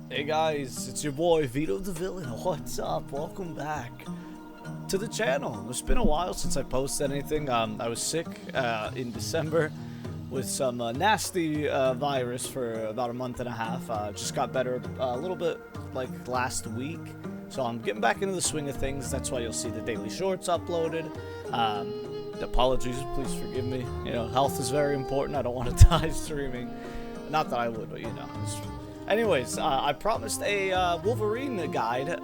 Hey guys, it's your boy Vito the Villain. What's up? Welcome back to the channel. It's been a while since I posted anything. I was sick in December with some nasty virus for about a month and a half. Just got better a little bit like last week. So I'm getting back into the swing of things. That's why you'll see the daily shorts uploaded. Apologies, please forgive me. You know, health is very important. I don't want to die streaming. Not that I would, but you know. Anyways, I promised a Wolverine guide,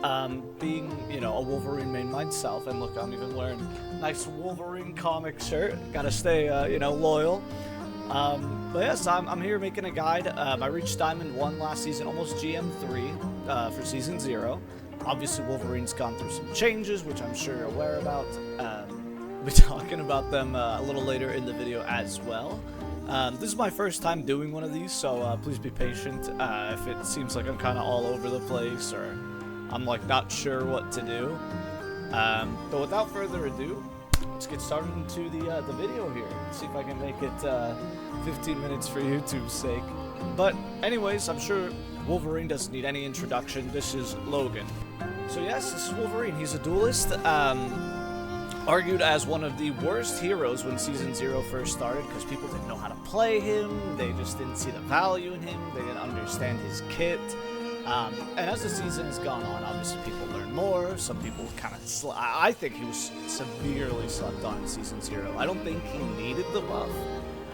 being, you know, a Wolverine main myself, and look, I'm even wearing a nice Wolverine comic shirt. Gotta stay, you know, loyal. But yes, I'm here making a guide. I reached Diamond 1 last season, almost GM 3 for Season 0. Obviously, Wolverine's gone through some changes, which I'm sure you're aware about. We'll be talking about them a little later in the video as well. This is my first time doing one of these, so please be patient if it seems like I'm kind of all over the place or I'm like not sure what to do. But without further ado, let's get started into the video here. See if I can make it 15 minutes for YouTube's sake. But anyways, I'm sure Wolverine doesn't need any introduction. This is Logan. So yes, this is Wolverine. He's a duelist. Argued as one of the worst heroes when Season 0 first started because people didn't know how to play him, they just didn't see the value in him, they didn't understand his kit. And as the season has gone on, obviously people learn more, some people kind of I think he was severely slept on in Season 0. I don't think he needed the buff.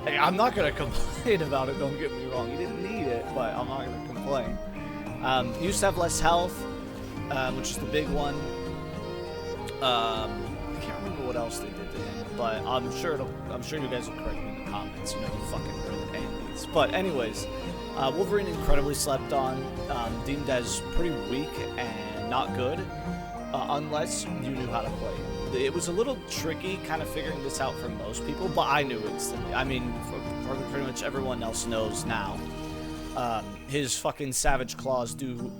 Hey, I'm not going to complain about it, don't get me wrong, he didn't need it, but I'm not going to complain. He used to have less health, which is the big one. I can't remember what else they did to him, but I'm sure you guys will correct me in the comments. You know, you fucking heard these. But anyways, Wolverine incredibly slept on, deemed as pretty weak and not good, unless you knew how to play him. It was a little tricky kind of figuring this out for most people, but I knew instantly. I mean, for pretty much everyone else knows now. His fucking Savage Claws do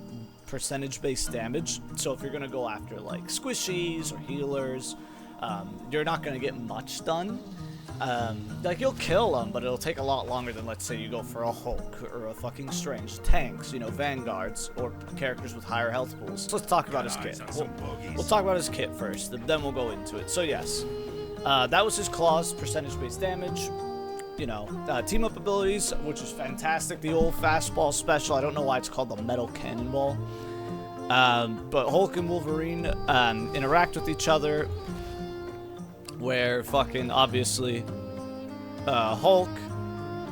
percentage-based damage, so if you're gonna go after like squishies or healers, you're not gonna get much done. Like you'll kill them, but it'll take a lot longer than, let's say, you go for a Hulk or a fucking Strange, tanks, you know, vanguards or characters with higher health pools. So let's talk about his kit. We'll talk about his kit first, then we'll go into it. So yes, that was his claws, percentage-based damage. You know, team up abilities, which is fantastic. The old fastball special. I don't know why it's called the metal cannonball. But Hulk and Wolverine interact with each other, where fucking obviously Hulk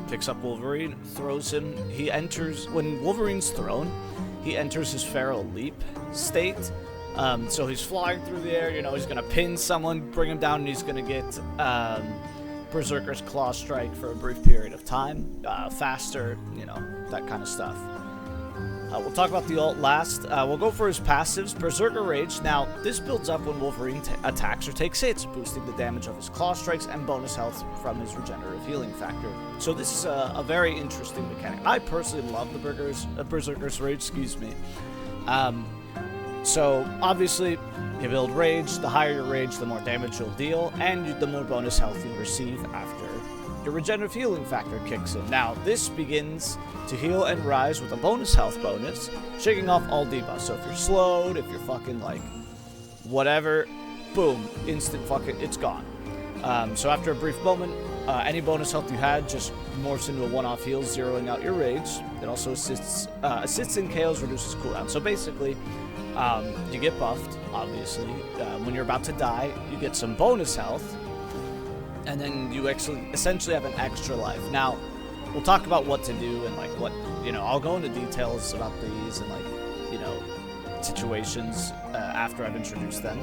picks up Wolverine, throws him. He enters, when Wolverine's thrown, he enters his Feral Leap state. So he's flying through the air. You know, he's gonna pin someone, bring him down, and he's gonna get Berserker's Claw Strike for a brief period of time, faster, you know, that kind of stuff. We'll talk about the ult last. We'll go for his passives. Berserker Rage. Now, this builds up when Wolverine attacks or takes hits, boosting the damage of his Claw Strikes and bonus health from his regenerative healing factor. So this is a very interesting mechanic. I personally love the Berserker's Rage, excuse me. So, obviously, you build Rage. The higher your Rage, the more damage you'll deal, and the more bonus health you'll receive after your regenerative healing factor kicks in. Now, this begins to heal and rise with a bonus health bonus, shaking off all debuffs. So if you're slowed, if you're fucking like whatever, boom, instant fucking, it's gone. So after a brief moment, any bonus health you had just morphs into a one-off heal, zeroing out your Rage. It also assists in KOs, reduces cooldown. So basically, you get buffed, obviously. When you're about to die, you get some bonus health, and then you essentially have an extra life. Now, we'll talk about what to do and like what, you know, I'll go into details about these and like, you know, situations after I've introduced them.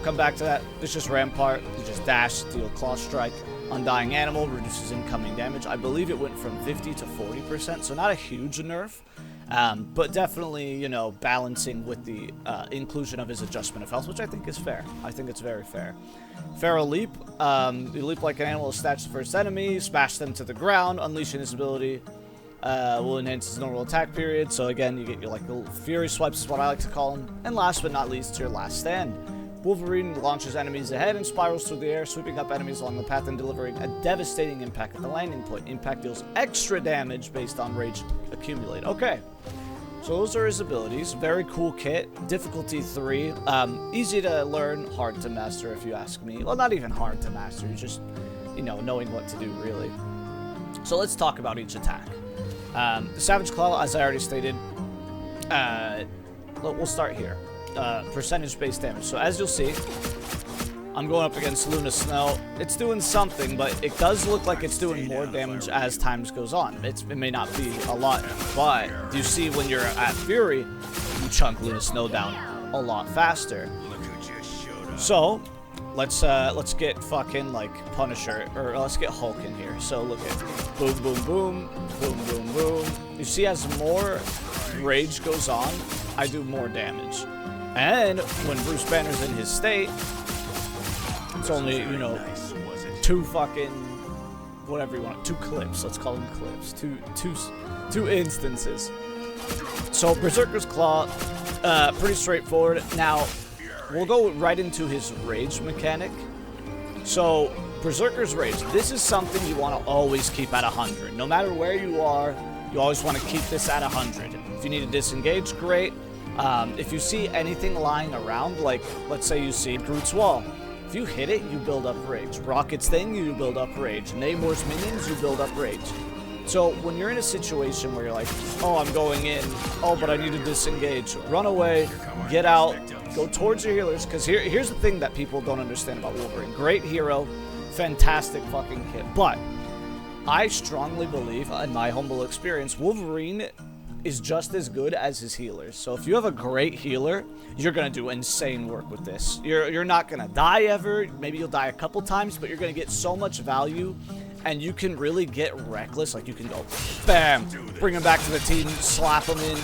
Come back to that. It's just Rampart. You just dash, deal Claw Strike. Undying Animal reduces incoming damage. I believe it went from 50 to 40%, so not a huge nerf. But definitely, you know, balancing with the inclusion of his adjustment of health, which I think is fair. I think it's very fair. Feral Leap. You leap like an animal, snatch the first enemy, smash them to the ground, unleashing his ability. Will enhance his normal attack period. So again, you get your like little Fury Swipes is what I like to call them. And last but not least, your Last Stand. Wolverine launches enemies ahead and spirals through the air, sweeping up enemies along the path and delivering a devastating impact at the landing point. Impact deals extra damage based on rage accumulate. Okay. So those are his abilities. Very cool kit. Difficulty 3. Easy to learn, hard to master if you ask me. Well, not even hard to master, just, you know, knowing what to do, really. So let's talk about each attack. The Savage Claw, as I already stated, we'll start here. Percentage-based damage. So as you'll see, I'm going up against Luna Snow. It's doing something, but it does look like it's doing more damage as time goes on. It may not be a lot, but you see when you're at Fury, you chunk Luna Snow down a lot faster. So let's get fucking like Punisher, or let's get Hulk in here. So look at boom, boom, boom, boom, boom, boom. You see, as more rage goes on, I do more damage. And when Bruce Banner's in his state, it's only, you know, 2 fucking, whatever you want, 2 clips. Let's call them clips. Two instances. So Berserker's Claw, pretty straightforward. Now, we'll go right into his rage mechanic. So Berserker's Rage, this is something you want to always keep at 100. No matter where you are, you always want to keep this at 100. If you need to disengage, great. If you see anything lying around, like, let's say you see Groot's Wall. If you hit it, you build up rage. Rocket's thing, you build up rage. Namor's minions, you build up rage. So when you're in a situation where you're like, oh, I'm going in, oh, but I need to disengage, run away, get out, go towards your healers, because here's the thing that people don't understand about Wolverine. Great hero, fantastic fucking kid, but I strongly believe, in my humble experience, Wolverine is just as good as his healers. So if you have a great healer, you're gonna do insane work with this. You're not gonna die ever. Maybe you'll die a couple times, but you're gonna get so much value, and you can really get reckless. Like, you can go bam, bring him back to the team, slap him in.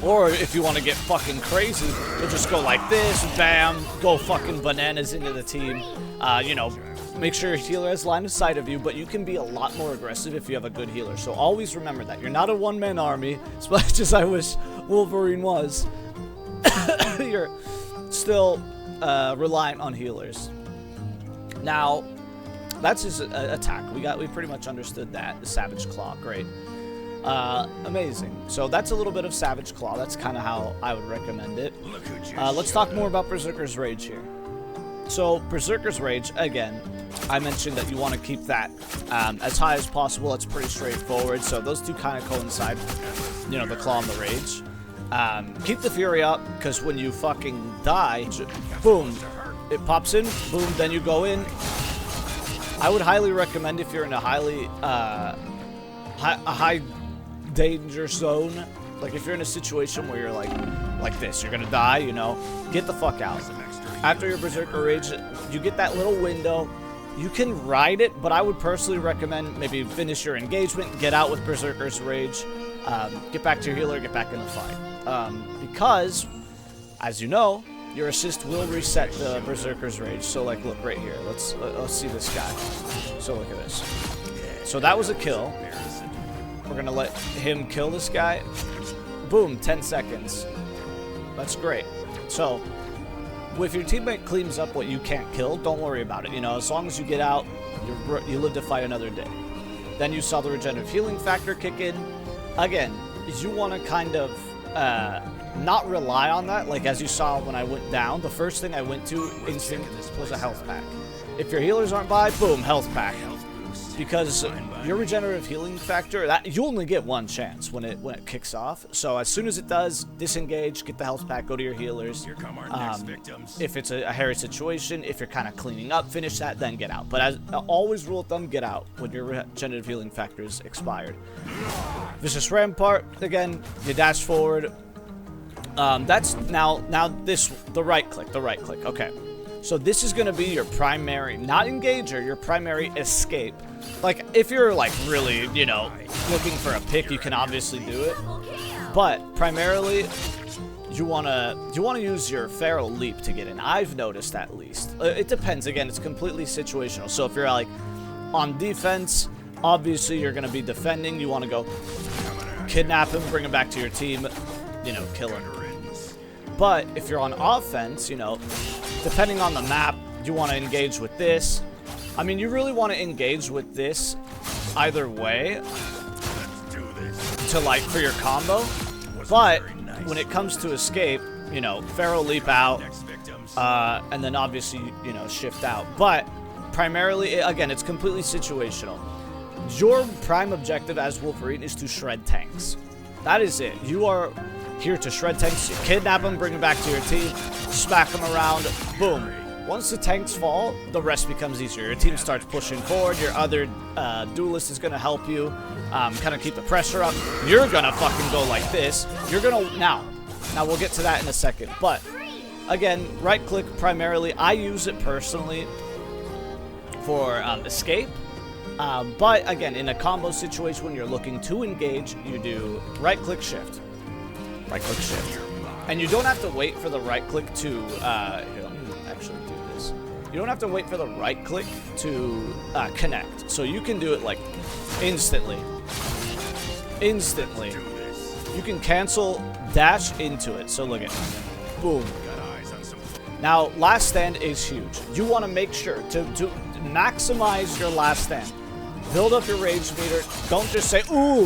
Or if you want to get fucking crazy, you'll just go like this, bam, go fucking bananas into the team. You know, make sure your healer has line of sight of you, but you can be a lot more aggressive if you have a good healer. So always remember that. You're not a one-man army, as much as I wish Wolverine was. You're still reliant on healers. Now, that's his attack. We pretty much understood that. The Savage Claw, great. Amazing. So that's a little bit of Savage Claw. That's kind of how I would recommend it. Let's talk more about Berserker's Rage here. So Berserker's Rage, again, I mentioned that you want to keep that as high as possible. That's pretty straightforward. So those two kind of coincide, you know, the Claw and the Rage. Keep the Fury up, because when you fucking die, boom, it pops in, boom, then you go in. I would highly recommend, if you're in a high danger zone, like if you're in a situation where you're like this, you're gonna die, you know, get the fuck out. After your Berserker Rage, you get that little window. You can ride it, but I would personally recommend maybe finish your engagement, get out with Berserker's Rage, get back to your healer, get back in the fight. Because, as you know, your assist will reset the Berserker's Rage. So, like, look right here. Let's see this guy. So look at this. So that was a kill. We're gonna let him kill this guy. Boom, 10 seconds. That's great. So, if your teammate cleans up what you can't kill, don't worry about it. You know, as long as you get out, you live to fight another day. Then you saw the regenerative healing factor kick in. Again, you want to kind of not rely on that. Like, as you saw when I went down, the first thing I went to instant was a health pack. If your healers aren't by, boom, health pack. Because your regenerative healing factor, that you only get one chance when it kicks off. So as soon as it does, disengage, get the health pack, go to your healers. If it's a hairy situation, if you're kind of cleaning up, finish that, then get out. But as always, rule of thumb, get out when your regenerative healing factor is expired. Vicious Rampart, again, you dash forward. That's now the right click. Okay. So this is going to be your primary, not engager, your primary escape. Like, if you're, like, really, you know, looking for a pick, you can obviously do it. But, primarily, you want to use your Feral Leap to get in. I've noticed, at least. It depends. Again, it's completely situational. So, if you're, like, on defense, obviously, you're going to be defending. You want to go kidnap him, bring him back to your team, you know, kill him. But, if you're on offense, you know, depending on the map, you want to engage with this. I mean, you really want to engage with this either way to, like, for your combo. But when it comes to escape, you know, Feral Leap out, and then obviously, you know, shift out. But primarily, again, it's completely situational. Your prime objective as Wolverine is to shred tanks. That is it. You are here to shred tanks, you kidnap them, bring them back to your team, smack them around, boom. Once the tanks fall, the rest becomes easier. Your team starts pushing forward, your other duelist is going to help you kind of keep the pressure up. You're going to fucking go like this. You're going to, now we'll get to that in a second. But, again, right-click primarily. I use it personally for escape. But, again, in a combo situation when you're looking to engage, you do right-click shift. Right-click shift. And you don't have to wait for the right-click to, here, let me actually do this. You don't have to wait for the right-click to connect. So you can do it, like, instantly. Instantly. You can cancel, dash into it. So look at it. Boom. Now, last stand is huge. You want to make sure to maximize your last stand. Build up your rage meter. Don't just say, ooh,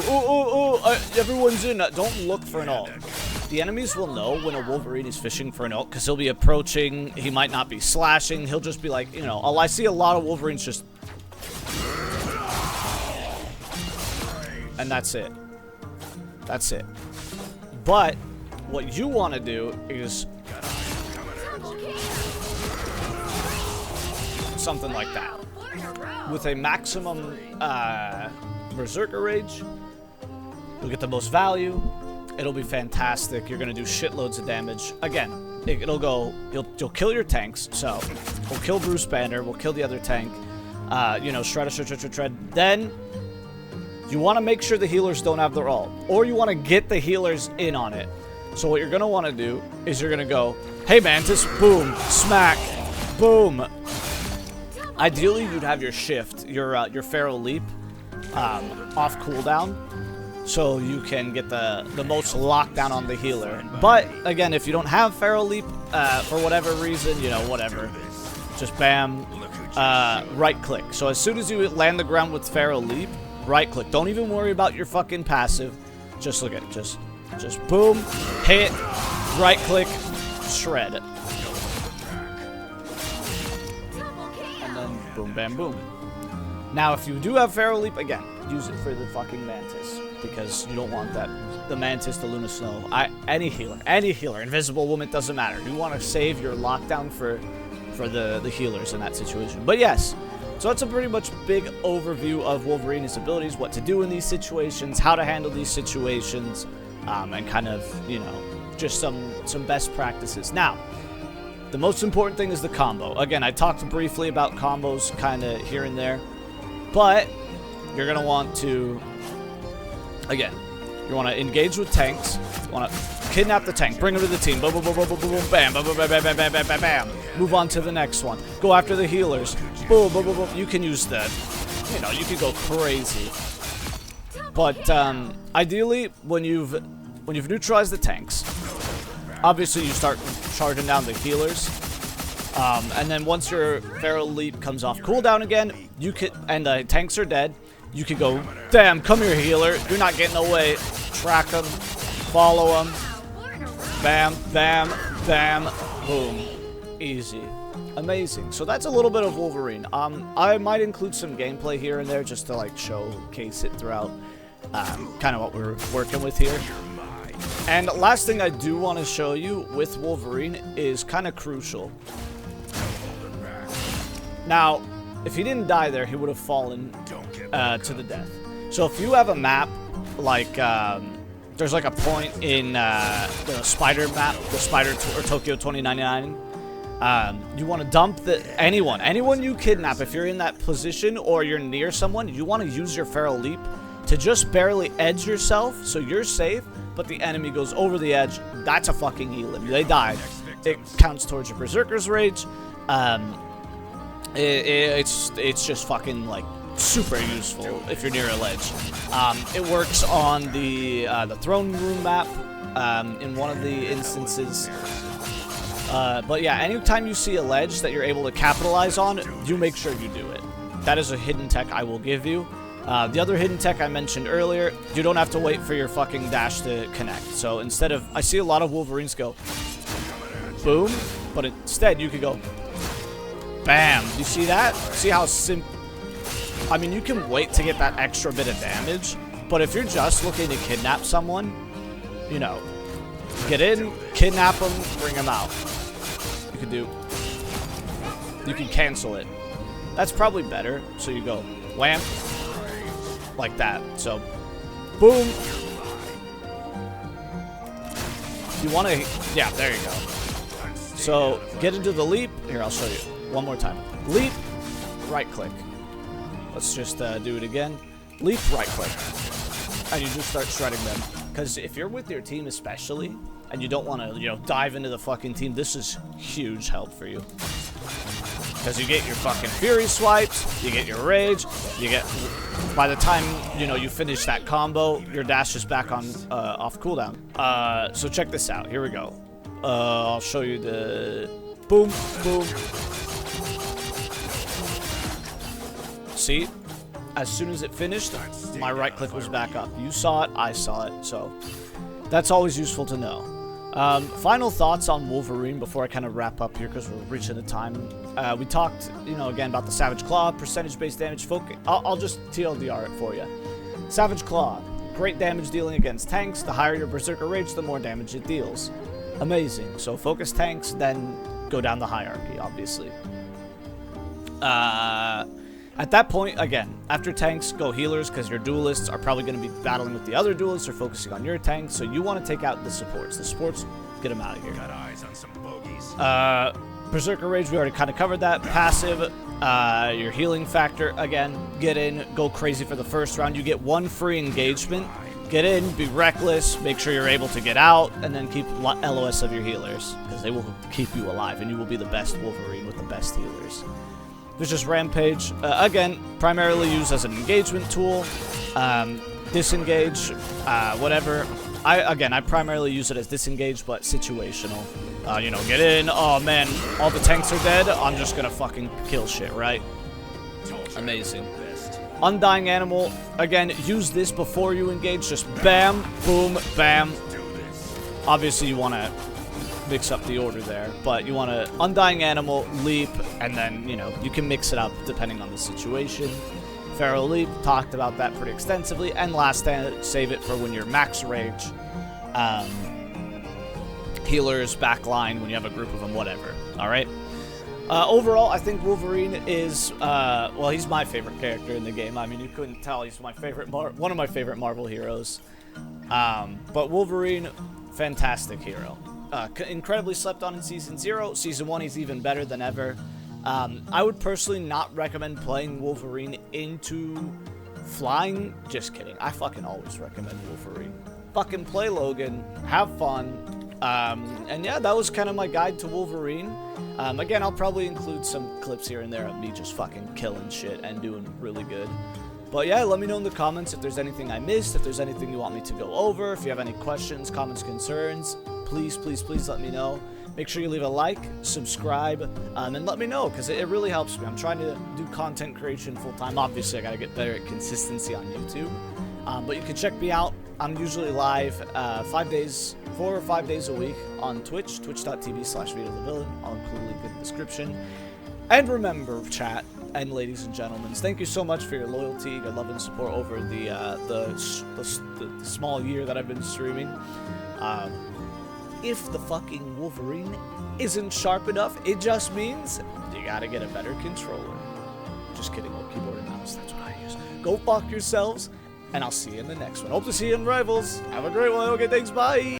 everyone's in. Don't look for an ult. The enemies will know when a Wolverine is fishing for an ult because he'll be approaching. He might not be slashing. He'll just be like, you know, I see a lot of Wolverines just... And that's it. That's it. But what you want to do is something like that. With a maximum Berserker Rage, you'll get the most value. It'll be fantastic. You're going to do shitloads of damage. Again, it'll go, you'll kill your tanks. So, we'll kill Bruce Banner. We'll kill the other tank. You know, shred. Then, you want to make sure the healers don't have their ult. Or you want to get the healers in on it. So what you're going to want to do is you're going to go, hey Mantis, boom, smack, boom. Ideally, you'd have your shift, your Feral Leap, off cooldown, so you can get the most lockdown on the healer. But, again, if you don't have Feral Leap, for whatever reason, you know, whatever, just bam, right-click. So as soon as you land the ground with Feral Leap, right-click. Don't even worry about your fucking passive. Just look at it. Just boom, hit, right-click, shred. And then boom, bam, boom. Now, if you do have Feral Leap, again, use it for the fucking Mantis. Because you don't want that. The Mantis, the Luna Snow, any healer, Invisible Woman, doesn't matter. You want to save your lockdown for the healers in that situation. But yes, so that's a pretty much big overview of Wolverine, his abilities, what to do in these situations, how to handle these situations, and kind of, you know, just some best practices. Now, the most important thing is the combo. Again, I talked briefly about combos kind of here and there, but you're going to want to, again, you want to engage with tanks, you want to kidnap the tank, bring him to the team, boom, boom, boom, boom, boom, boom, bam, bam, bam, bam, bam, bam, bam, bam, bam. Move on to the next one. Go after the healers. Boom, boom, boom, boom. You can use the, you know, you can go crazy. But ideally, when you've neutralized the tanks, obviously you start charging down the healers. And then once your Feral Leap comes off cooldown again, you can, and the tanks are dead, you can go, damn, come here, healer. You're not getting away. Track them, follow them. Bam, bam, bam, boom. Easy. Amazing. So that's a little bit of Wolverine. I might include some gameplay here and there just to like showcase it throughout kind of what we're working with here. And last thing I do want to show you with Wolverine is kind of crucial. Now, if he didn't die there, he would have fallen to the death. So if you have a map like there's like a point in the Spider map, the Spider or Tokyo 2099. You want to dump anyone you kidnap. If you're in that position or you're near someone, you want to use your Feral Leap to just barely edge yourself so you're safe, but the enemy goes over the edge. That's a fucking heal. They died. It counts towards your Berserkers Rage. It's just fucking like super useful if you're near a ledge. It works on the throne room map in one of the instances. But yeah, anytime you see a ledge that you're able to capitalize on, you make sure you do it. That is a hidden tech I will give you. The other hidden tech I mentioned earlier, you don't have to wait for your fucking dash to connect. So instead of, I see a lot of Wolverines go boom, but instead you could go bam. You see that? See how simple? I mean, you can wait to get that extra bit of damage, but if you're just looking to kidnap someone, you know, get in, kidnap them, bring them out. You can cancel it. That's probably better. So you go wham, like that. So, boom. You want to, yeah, there you go. So, get into the leap. Here, I'll show you one more time. Leap, right click. Let's just do it again. Leap, right click. And you just start shredding them. Because if you're with your team especially, and you don't want to, you know, dive into the fucking team, this is huge help for you. Because you get your fucking Fury swipes, you get your Rage, you get, by the time, you know, you finish that combo, your dash is back on, off cooldown. So check this out, here we go. I'll show you the boom, boom. See? As soon as it finished, my right click was back up. You saw it, I saw it, so that's always useful to know. Final thoughts on Wolverine before I kind of wrap up here because we're reaching the time. We talked, you know, again about the Savage Claw, percentage-based damage focus. I'll just TLDR it for you. Savage Claw, great damage dealing against tanks. The higher your Berserker Rage, the more damage it deals. Amazing. So focus tanks, then go down the hierarchy, obviously. At that point, again, after tanks, go healers, because your duelists are probably going to be battling with the other duelists or focusing on your tanks, so you want to take out the supports. The supports, get them out of here. Got eyes on some bogeys. Berserker Rage, we already kind of covered that. Passive, your healing factor, again, get in, go crazy for the first round. You get one free engagement. Get in, be reckless, make sure you're able to get out, and then keep LOS of your healers, because they will keep you alive, and you will be the best Wolverine with the best healers. There's just Rampage, again, primarily used as an engagement tool, disengage, whatever. I primarily use it as disengage, but situational. You know, get in, oh man, all the tanks are dead, I'm just gonna fucking kill shit, right? Amazing. Undying Animal, again, use this before you engage, just bam, boom, bam. Obviously you want to mix up the order there, but you want to Undying Animal, Leap, and then, you know, you can mix it up depending on the situation. Feral Leap, talked about that pretty extensively, and last stand, save it for when you're max Rage. Healers, backline, when you have a group of them, whatever, alright? Overall, I think Wolverine is, well, he's my favorite character in the game. I mean, you couldn't tell, he's my favorite, one of my favorite Marvel heroes. But Wolverine, fantastic hero. Incredibly slept on in Season 0. Season 1, he's even better than ever. I would personally not recommend playing Wolverine into flying. Just kidding. I fucking always recommend Wolverine. Fucking play Logan. Have fun. And yeah, that was kind of my guide to Wolverine. Again, I'll probably include some clips here and there of me just fucking killing shit and doing really good. But yeah, let me know in the comments if there's anything I missed, if there's anything you want me to go over, if you have any questions, comments, concerns, please, please, please let me know. Make sure you leave a like, subscribe, and let me know, because it really helps me. I'm trying to do content creation full-time. Obviously, I got to get better at consistency on YouTube. But you can check me out. I'm usually live 4 or 5 days a week on Twitch, twitch.tv/VitoTheVillain. I'll include a link in the description. And remember, chat, and ladies and gentlemen, thank you so much for your loyalty, your love and support over the small year that I've been streaming. If the fucking Wolverine isn't sharp enough, it just means you gotta get a better controller. Just kidding, well, keyboard and mouse, that's what I use. Go fuck yourselves, and I'll see you in the next one. Hope to see you in Rivals. Have a great one. Okay, thanks, bye.